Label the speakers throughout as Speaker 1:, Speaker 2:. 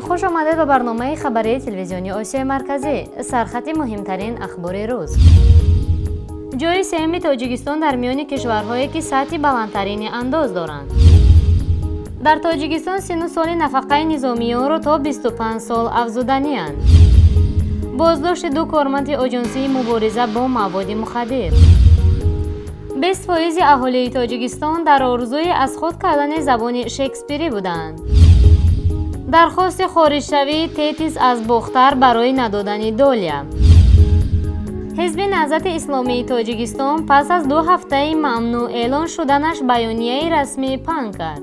Speaker 1: خوش آمدید به برنامه خبری تلویزیونی آسیای مرکزی. سرخط مهمترین اخبار روز. جای سوم تاجیکستان در میان کشورهایی که سطح بلندترین انداز دارند. در تاجیکستان سن و سال نفقه نظامیان را تا 25 سال افزودنی اند. بازداشت دو کارمند آژانسی مبارزه با مواد مخدر. 20% اهالی تاجیکستان در آرزوی از خود کردن زبان شکسپیری بودند. درخواست خارج شوی تیتیس از باختر برای ندادن دولیا. حزب نهضت اسلامی تاجیکستان پس از 2 هفته ممنوع اعلان شدنش بیانیه رسمی پنگ کرد.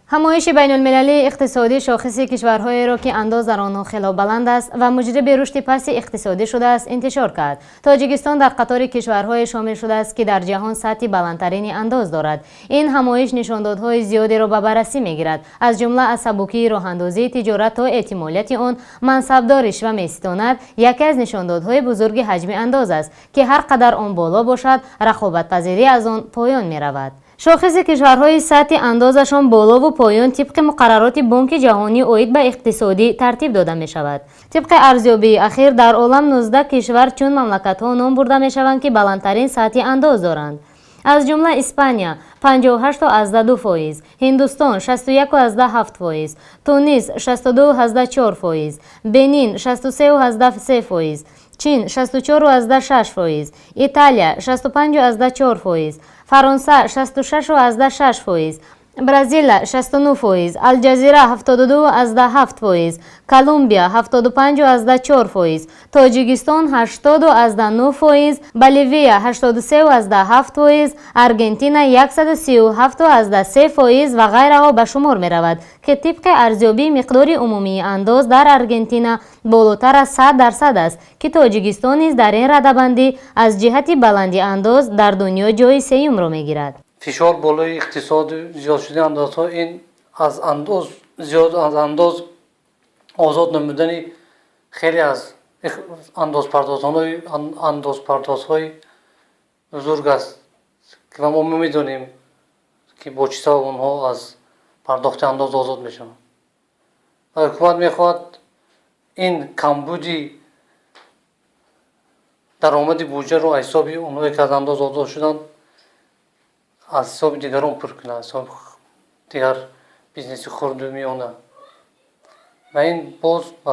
Speaker 1: همایش بین المللی اقتصادی شاخص کشورهایی را که انداز در آنها خیلی بلند است و موجب رشد پست اقتصادی شده است انتشار کرد. تاجیکستان در قطار کشورهای شامل شده است که در جهان سطح بلندترین انداز دارد. این همایش نشاندادهای زیادی را به بررسی میگیرد، از جمله از سبکی راهاندازی تجارت تا احتمالیت آن منصبدار رشوه میستاند یکی از نشاندادهای بزرگ حجم انداز است که هر قدر آن بالا باشد رقابت پذیری از آن پایان میرود. شاخص کشورهای سطح اندازشان بالا و پایان طبق مقررات بانک جهانی اوید به اقتصادی ترتیب داده می شود. طبق ارزیابی اخیر در عالم 19 کشور چون مملکت ها نام برده می شوند که بلندترین سطح انداز دارند. از جمله اسپانیا 58.2%، هندوستان 61.7%، تونس 62.4%، بنین 63.3%، چین 64.6%، ایتالیا 65.4%، فرانسه 66.6%، برزیل 69%، الجزیره 72.7%، کلمبیا 75.4%، تاجیکستان 80.9%، بولیویا 83.7%، ارژانتین 137.3% و غیره به شمار می رود که طبق ارزیابی مقدار عمومی انداز در ارژانتین بالاتر از 100% است که تاجیکستان نیز در این رده‌بندی از جهت بلندی انداز در دنیا جای سوم را می گیرد.
Speaker 2: فشار بالای اقتصاد زیاد شده اندازها این از انداز آزاد نمودن خیلی از اندازپردازهای بزرگ است که ما میدونیم که با چیزها اونها از پرداخت انداز آزاد میشن. حکومت میخواد این کمبودی درآمد بودجه رو حساب اونهایی که از انداز آزاد شدن از حساب دیگران پر کنه، از حساب دیگر بیزنس خردمیانه و این باز به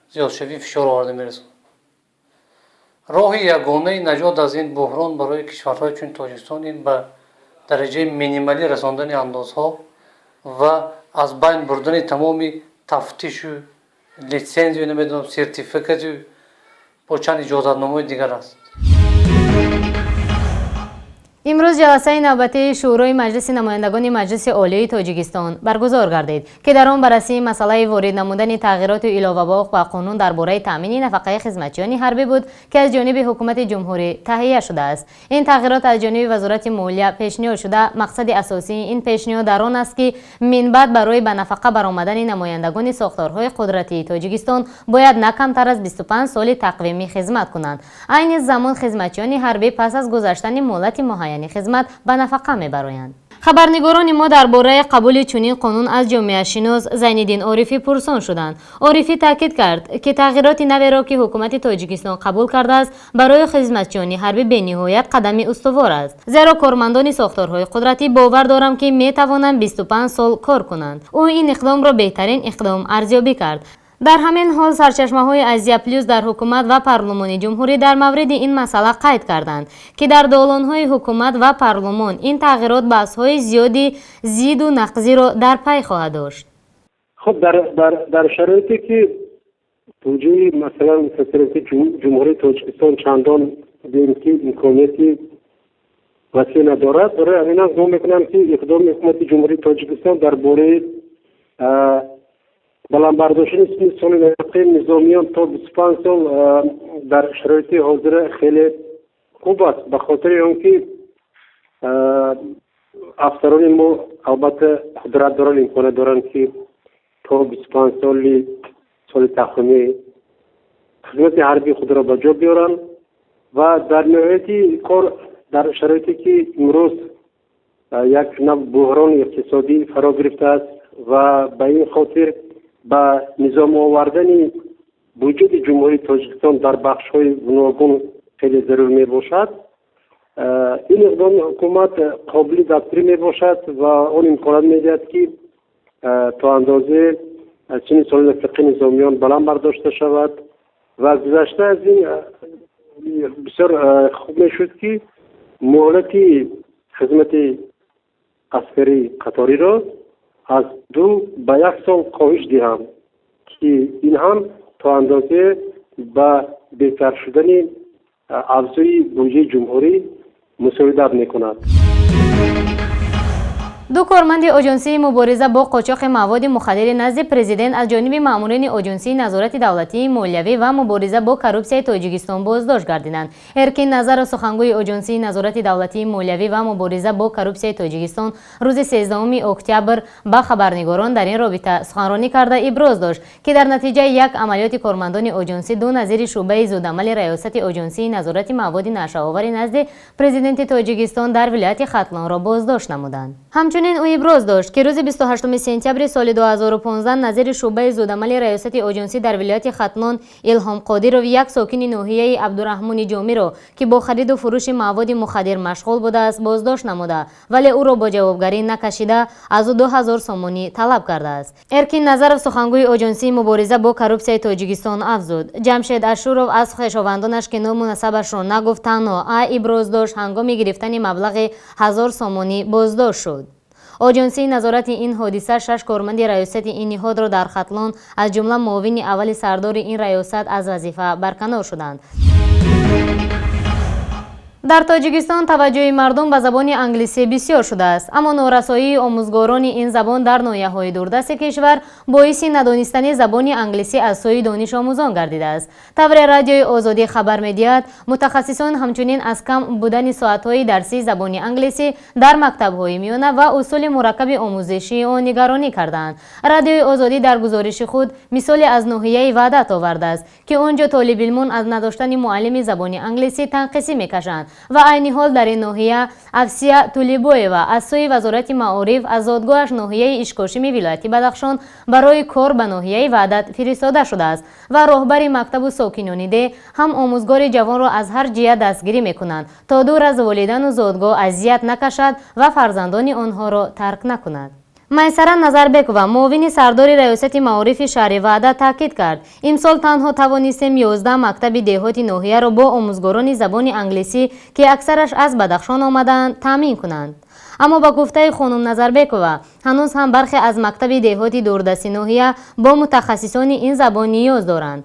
Speaker 2: زیادشوی فشار آورده میرسه. راه یگانه نجات از این بحران برای کشورهای چون تاجیکستان این به درجه مینیمالی رساندن اندازها و از بین بردن تمام تفتیش و لیسنس و نمیدونم سرتیفیکت و با چند اجازتنامه دیگر است.
Speaker 1: امروز جلسه نوبتی شورای مجلس نمایندگان مجلس عالی تاجیکستان برگزار گردید که در آن بررسی مسئله وارد نمودن تغییرات ایلاوباق و قانون درباره تامین نفقه خدمتیان حربی بود که از جانب حکومت جمهوری تهیه شده است. این تغییرات از جانب وزارت مالیه پیشنهاد شده. مقصد اساسی این پیشنهاد در آن است که من بعد برای به نفقه برآمدن نمایندگان ساختارهای قدرتی تاجیکستان باید نه کمتر از 25 سال تقویمی خدمت کنند. عین زمان خدمتیان حربی پس از گذشتن مهلت معین خدمت به نفقه میبرایند. خبرنگاران ما درباره قبول چنین قانون از جامعه شناس زینالدین عارفی پرسان شدند. عارفی تاکید کرد که تغییرات نوی را که حکومت تاجیکستان قبول کرده است برای خدمتیان حربی به نهایت قدم استوار است، زیرا کارمندان ساختارهای قدرتی باور دارند که می توانند 25 سال کار کنند. او این اقدام را بهترین اقدام ارزیابی کرد. در همین حال سرچشمه‌های ازیا پلیس در حکومت و پارلمان جمهوری در مورد این مسئله قید کردند که در دالان‌های حکومت و پارلمان این تغییرات بحث‌های زیادی زید و نقضی را در پی خواهد داشت.
Speaker 3: خب در شرایطی که بودجه مثلا متوسط جمهوری تاجیکستان چندان به امکانیتی وسیع ندارد، برای همین گمان می‌کنم که اقدام حکومت جمهوری تاجیکستان درباره بلند برداشتن سن نفقه نظامیان تا 25 سال در شرایط حاضر خیلی خوب است، به خاطر آنکه افسران ما البته قدرت دارن، امکانات دارن که تا 25 سال تقویمی خدمت حربی خود را به جا بیارن و در نهایت کار در شرایطی که امروز یک نوع بحران اقتصادی فرا گرفته است و به این خاطر به نظام آوردن وجود جمهوری تاجیکستان در بخش‌های گوناگون خیلی ضرور می باشد. این اقدام حکومت قابل دستگیری می باشد و آن امکانات می دهد که تا اندازه چنین سالن فقه نظامیان بلند برداشته شود و گذشته از این بسیار خوب می شد که مهلت خدمت عسکری قطاری را از 2 به 1 سال کاهش دهم که این هم تا اندازه به بهتر شدن افزایش بودجه جمهوری مساعدت میکند.
Speaker 1: 2 کارمند آژانسی مبارزه با قاچاق مواد مخدر نزد پرزیدنت از جانب مامورین آژانسی نظارت دولتی مالیوی و مبارزه با کروپسیای تاجیکستان بازداشت گردیدند. ارکین نظر سخنگوی آژانسی نظارت دولتی مالیوی و مبارزه با کروپسیای تاجیکستان روز 13 اکتبر با خبرنگاران در این رابطه سخنرانی کرده ابراز داشت که در نتیجه یک عملیات کارمندان آژانسی 2 نظیر شعبه زودعمل ریاست آژانسی نظارت مواد نشه‌آور نزد پرزیدنت تاجیکستان در ولایت ختلان را بازداشت نمودند. همچنین او ابراز داشت که روز 28 سپتامبر سال 2015 نظیر شعبه زودعمل ریاست آژانسی در ولایت ختلان الهام قادر و یک ساکن ناحیه عبدالرحمن جامی را که با خرید و فروش مواد مخدر مشغول بوده است بازداشت نموده ولی او را با جوابگری نکشیده از او 2000 سومانی طلب کرده است. ارکین نظرов سخنگوی آژانسی مبارزه با کروپسیای تاجیکستان افزود جمشید اشورов از خویشاوندانش که نام و نسبش را نگفت تنها ابراز داشت هنگام گرفتن مبلغ 1000 سومانی بازداشت شد. آژانسی نظارت این حادثه 6 کارمند ریاست این نهاد را در ختلان از جمله معاون اول سردار این ریاست از وظیفه برکنار شدند. در تاجیکستان توجه مردم به زبان انگلیسی بسیار شده است اما نارسایی آموزگاران این زبان در ناحیه‌های دوردست کشور باعث ندانستن زبان انگلیسی از سوی دانش آموزان گردیده است. طور رادیوی آزادی خبر می‌دهد متخصصان همچنین از کم بودن ساعت‌های درسی زبان انگلیسی در مکتب‌های میانه و اصول مرکب آموزشی آن نگرانی کردند. رادیوی آزادی در گزارش خود مثالی از ناحیه وحدت آورده است که آنجا طالب علمان از نداشتن معلم زبان انگلیسی تنقیصی می‌کشند و عین حال در این ناحیه افسیه تولیبویوا از سوی وزارت معارف از زادگاهش ناحیه اشکاشم ولایت بدخشان برای کار به ناحیه وحدت فرستاده شده است و راهبر مکتب و ساکنان ده هم آموزگار جوان را از هر جهت دستگیری میکنند تا دور از والدین و زادگاه اذیت نکشد و فرزندان آنها را ترک نکند. میسره نظربکووا معاون سردار ریاست معارف شهر وحدت تاکید کرد امسال تنها توانستیم 11 مکتب دهاتی ناحیه را با آموزگاران زبان انگلیسی که اکثرش از بدخشان آمدند تامین کنند. اما با گفته خانم نظربکووا هنوز هم برخی از مکتب دهاتی دوردست ناحیه با متخصصان این زبان نیاز دارند.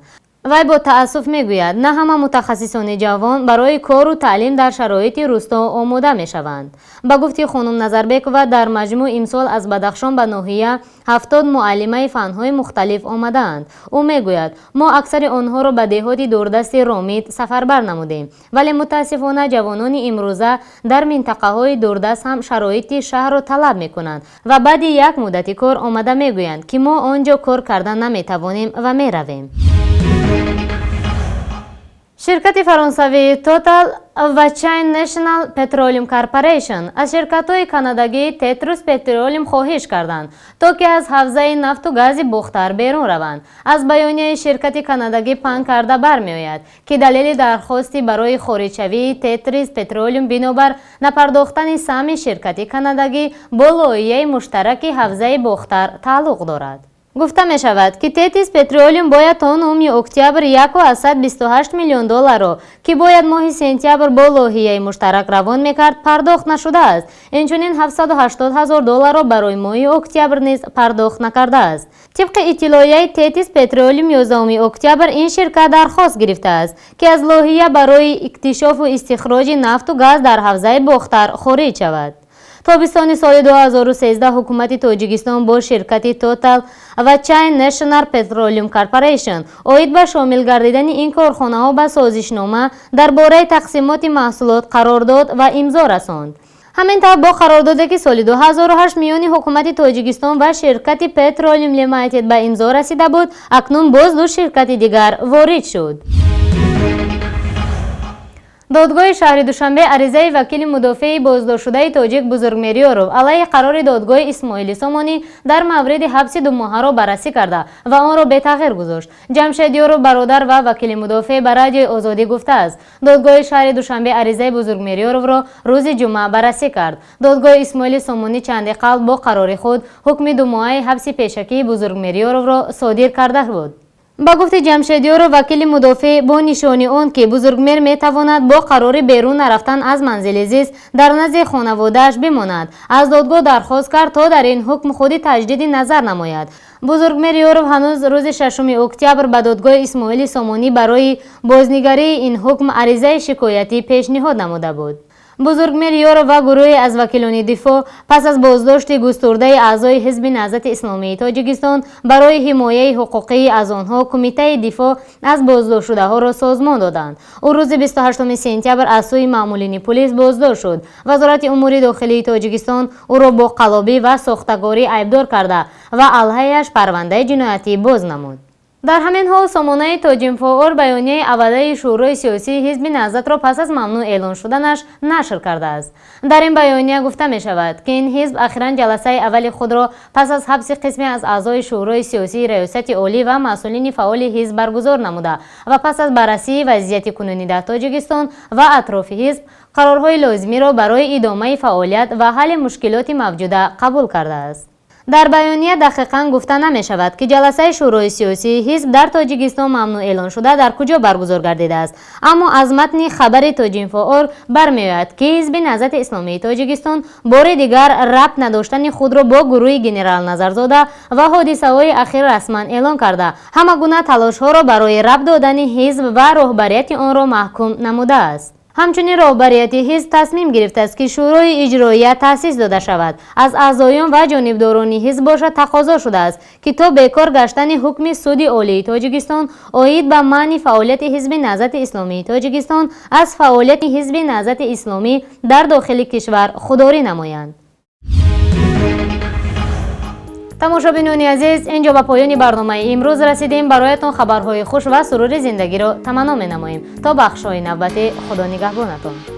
Speaker 1: وی با تأسف میگوید نه همه متخصصان جوان برای کار و تعلیم در شرایط روستا آماده میشوند. با گفته خانم نظربکووا در مجموع امسال از بدخشان به ناحیه 70 معلمه فنهای مختلف آمدند. او میگوید ما اکثر آنها را به دهات دوردست رامید سفربر نمودیم ولی متاسفانه جوانان امروزه در منطقه های دوردست هم شرایط شهر را طلب میکنند و بعد یک مدت کار آمده میگویند که ما آنجا کار کردن نمیتوانیم و میرویم. شرکت فرانسوی توتال و چین نشنال پترولیوم کارپوریشن از شرکت‌های کانادایی تتروس پترولیوم خواهش کردند تا که از حوزه نفت و گاز بختر بیرون روند. از بیانیه شرکت کانادایی پنهان کرده برمی‌آید که دلیل درخواستی برای خارج‌شوی تتروس پترولیوم بنابر نپرداختن سهم شرکت کانادایی با لایحه مشترک حوزه بختر تعلق دارد. گفته می شود که تتروس پترولیوم باید تا 9 اکتبر 128 میلیون دلار را که باید ماه سپتامبر با لایحه مشترک روان میکرد پرداخت نشده است. اینچنین 780,000 دلار را برای ماه اکتبر نیز پرداخت نکرده است. طبق اطلاعیه تتروس پترولیوم 11 اکتبر این شرکت درخواست گرفته است که از لایحه برای اکتشاف و استخراج نفت و گاز در حوزه بختر خارج شود. تابستان سال 2013 حکومت تاجیکستان با شرکت توتال و چین نشنال پترولیوم کارپوریشن اوید به شامل گردیدن این کارخانه ها به سازشنامه درباره تقسیمات محصولات قرار داد و امضا رساند. همینطور با قراردادی که سال 2008 میان حکومت تاجیکستان و شرکت پترولیوم لیمیتد به امضا رسیده بود اکنون باز 2 شرکت دیگر وارد شد. دادگاه شهر دوشنبه عریضه وکیل مدافع بازداشت شده تاجیک بزرگمیریارov علیه قرار دادگاه اسماعیل سامانی در مورد حبس 2 ماهه را بررسی کرده و آن را به تغییر گذاشت. جمشیدیارov برادر و وکیل مدافع به رادیو آزادی گفته است دادگاه شهر دوشنبه عریضه بزرگمیریارov را روز جمعه بررسی کرد. دادگاه اسماعیل سامانی چند قبل با قرار خود حکم 2 ماهه حبس پیشکی بزرگمیریارov را صادر کرده بود. با گفت جمشیدیارov وکیل مدافع با نشانی آن که بزرگمیر می تواند با قرار بیرون نرفتن از منزل زیست در نزد خانواده‌اش بماند از دادگاه درخواست کرد تا در این حکم خود تجدید نظر نماید. بزرگمیریارov هنوز روز 6 اکتبر به دادگاه اسماعیل سامانی برای بازنگری این حکم عریضه شکایتی پیشنهاد نموده بود. بزرگمیریارov و گروهی از وکیلان دفاع پس از بازداشت گسترده اعضای حزب نهضت اسلامی تاجیکستان برای حمایت حقوقی از آنها کمیته دفاع از بازداشت شده ها را سازمان دادند. او روز 28 سپتامبر از سوی مامورین پلیس بازداشت شد. وزارت امور داخلی تاجیکستان او را با قلابی و ساختگاری عیبدار کرده و علیه‌اش پرونده جنایتی باز نمود. در همین حال سامانه تاجینفاور بیانیه اولیه شورای سیاسی حزب نهضت را پس از ممنوع اعلان شدنش نشر کرده است. در این بیانیه گفته می شود که این حزب اخیراً جلسه اول خود را پس از حبس قسمی از اعضای شورای سیاسی ریاست عالی و مسئولین فعال حزب برگزار نموده و پس از بررسی وضعیت کنونی در تاجیکستان و اطراف حزب قرارهای لازمی را برای ادامه فعالیت و حل مشکلات موجوده قبول کرده است. در بیانیه دقیقاً گفته نمی شود که جلسه شورای سیاسی حزب در تاجیکستان ممنوع اعلان شده در کجا برگزار گردیده است، اما از متن خبر تاجینفاور برمی‌آید که حزب نهضت اسلامی تاجیکستان بار دیگر ربط نداشتن خود را با گروه گنرال نظرزاده و حادثه‌های اخیر رسما اعلان کرده همه گونه تلاش‌ها را برای ربط دادن حزب و رهبریت آن را محکوم نموده است. همچنین رهبریت حزب تصمیم گرفته است که شورای اجرایی تأسیس داده شود. از اعضایان و جانبداران حزب باشد تقاضا شده است که تا بیکار گشتن حکم سود عالی تاجیکستان عاید به منع فعالیت حزب نهضت اسلامی تاجیکستان از فعالیت حزب نهضت اسلامی در داخل کشور خودداری نمایند. تماشابینان عزیز، اینجا به پایان برنامه امروز رسیدیم. برایتان خبرهای خوش و سرور زندگی را تمنا می نماییم. تا بخش‌های نوبتی، خدا نگهبانتان.